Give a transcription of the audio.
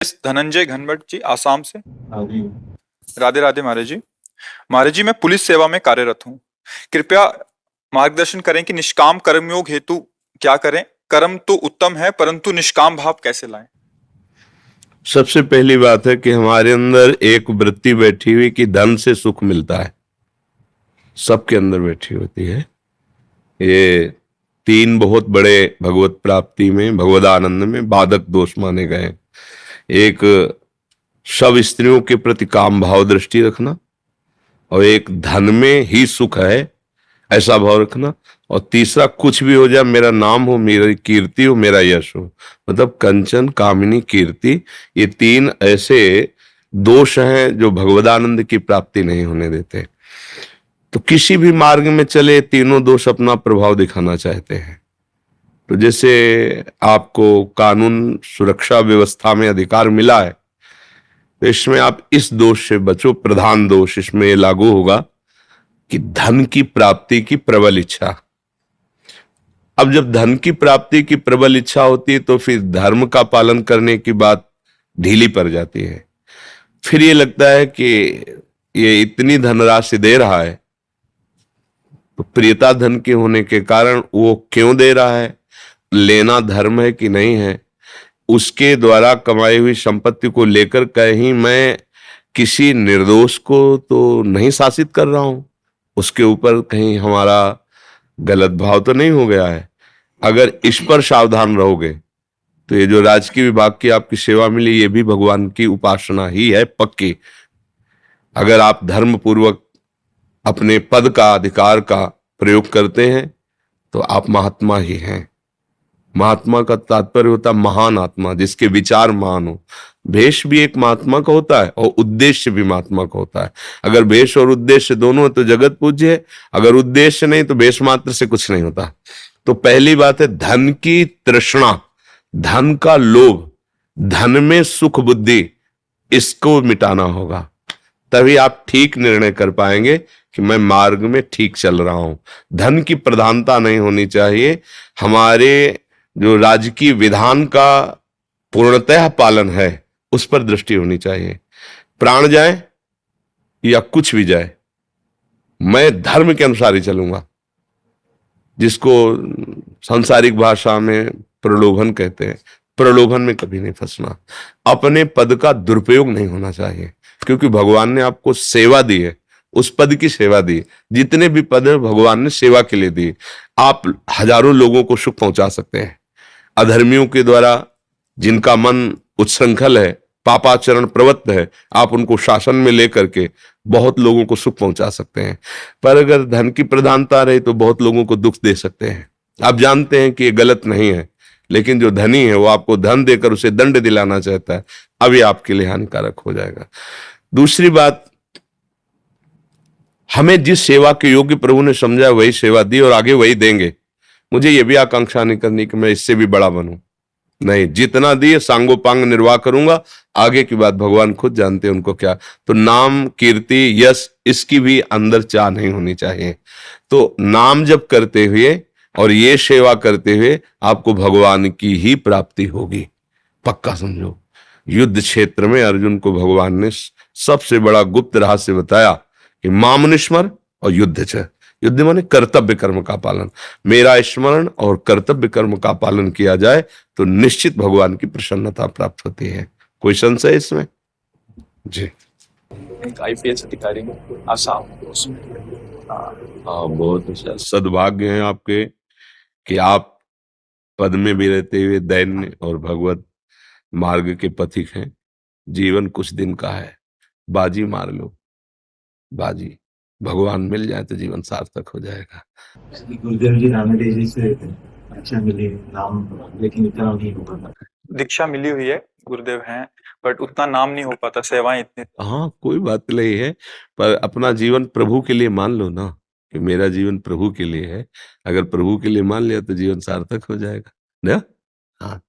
धनंजय घनवट जी आसाम से। हाँ जी। राधे राधे महाराज जी। महाराज जी, मैं पुलिस सेवा में कार्यरत हूँ। कृपया मार्गदर्शन करें कि निष्काम कर्मयोग हेतु क्या करें। कर्म तो उत्तम है, परंतु निष्काम भाव कैसे लाएं। सबसे पहली बात है कि हमारे अंदर एक वृत्ति बैठी हुई कि धन से सुख मिलता है, सबके अंदर बैठी होती है। ये तीन बहुत बड़े भगवत प्राप्ति में, भगवद आनंद में बाधक दोष माने गए। एक सब स्त्रियों के प्रति काम भाव दृष्टि रखना, और एक धन में ही सुख है ऐसा भाव रखना, और तीसरा कुछ भी हो जाए मेरा नाम हो, मेरी कीर्ति हो, मेरा यश हो। मतलब कंचन कामिनी कीर्ति, ये तीन ऐसे दोष हैं जो भगवदानंद की प्राप्ति नहीं होने देते। तो किसी भी मार्ग में चले तीनों दोष अपना प्रभाव दिखाना चाहते हैं। तो जैसे आपको कानून सुरक्षा व्यवस्था में अधिकार मिला है, तो इसमें आप इस दोष से बचो। प्रधान दोष इसमें ये लागू होगा कि धन की प्राप्ति की प्रबल इच्छा। अब जब धन की प्राप्ति की प्रबल इच्छा होती है तो फिर धर्म का पालन करने की बात ढीली पड़ जाती है। फिर ये लगता है कि ये इतनी धनराशि दे रहा है तो प्रियता धन के होने के कारण वो क्यों दे रहा है, लेना धर्म है कि नहीं है, उसके द्वारा कमाई हुई संपत्ति को लेकर कहीं मैं किसी निर्दोष को तो नहीं शासित कर रहा हूं, उसके ऊपर कहीं हमारा गलत भाव तो नहीं हो गया है। अगर इस पर सावधान रहोगे तो ये जो राजकीय विभाग की आपकी सेवा मिली, ये भी भगवान की उपासना ही है पक्की। अगर आप धर्म पूर्वक अपने पद का, अधिकार का प्रयोग करते हैं तो आप महात्मा ही हैं। महात्मा का तात्पर्य होता है महान आत्मा, जिसके विचार महान हो। भेष भी एक महात्मा का होता है और उद्देश्य भी महात्मा का होता है। अगर भेष और उद्देश्य दोनों है तो जगत पूज्य है, अगर उद्देश्य नहीं तो भेष मात्र से कुछ नहीं होता। तो पहली बात है धन की तृष्णा, धन का लोभ, धन में सुख बुद्धि, इसको मिटाना होगा। तभी आप ठीक निर्णय कर पाएंगे कि मैं मार्ग में ठीक चल रहा हूं। धन की प्रधानता नहीं होनी चाहिए। हमारे जो राजकीय विधान का पूर्णतः पालन है उस पर दृष्टि होनी चाहिए। प्राण जाए या कुछ भी जाए, मैं धर्म के अनुसार ही चलूंगा, जिसको सांसारिक भाषा में प्रलोभन कहते हैं। प्रलोभन में कभी नहीं फंसना। अपने पद का दुरुपयोग नहीं होना चाहिए, क्योंकि भगवान ने आपको सेवा दी है, उस पद की सेवा दी। जितने भी पद है भगवान ने सेवा के लिए दी। आप हजारों लोगों को सुख पहुंचा सकते हैं। अधर्मियों के द्वारा जिनका मन उच्छृंखल है, पापाचरण प्रवृत्त है, आप उनको शासन में लेकर के बहुत लोगों को सुख पहुंचा सकते हैं। पर अगर धन की प्रधानता रही तो बहुत लोगों को दुख दे सकते हैं। आप जानते हैं कि ये गलत नहीं है, लेकिन जो धनी है वो आपको धन देकर उसे दंड दिलाना चाहता है, अब ये आपके लिए हानिकारक हो जाएगा। दूसरी बात, हमें जिस सेवा के योग्य प्रभु ने समझा वही सेवा दी और आगे वही देंगे। मुझे ये भी आकांक्षा नहीं करनी कि मैं इससे भी बड़ा बनूं, नहीं, जितना दिए सांगोपांग निर्वाह करूंगा। आगे की बात भगवान खुद जानते हैं उनको क्या। तो नाम, कीर्ति, यश, इसकी भी अंदर चाह नहीं होनी चाहिए। तो नाम जप करते हुए और ये सेवा करते हुए आपको भगवान की ही प्राप्ति होगी, पक्का समझो। युद्ध क्षेत्र में अर्जुन को भगवान ने सबसे बड़ा गुप्त रहस्य बताया कि माम स्मर और युद्ध च। युद्ध माने कर्तव्य कर्म का पालन। मेरा स्मरण और कर्तव्य कर्म का पालन किया जाए तो निश्चित भगवान की प्रसन्नता प्राप्त होती है। कोई संशय इसमें? जी। एक आईपीएस अधिकारी आसाम। बहुत अच्छा सद्भाग्य है आपके कि आप पद में भी रहते हुए दैन्य और भगवत मार्ग के पथिक हैं। जीवन कुछ दिन का है, बाजी मार लो, बाजी। भगवान मिल जाए तो जीवन सार्थक हो जाएगा। गुरुदेव जी रामेदेव जी से अच्छा मिले नाम, लेकिन इतना नहीं हो पाता। दीक्षा मिली हुई है, गुरुदेव हैं, बट उतना नाम नहीं हो पाता, सेवाएं इतनी। हाँ, कोई बात नहीं है, पर अपना जीवन प्रभु के लिए मान लो ना, कि मेरा जीवन प्रभु के लिए है। अगर प्रभु के लिए मान लिया तो जीवन सार्थक हो जाएगा ना। हाँ।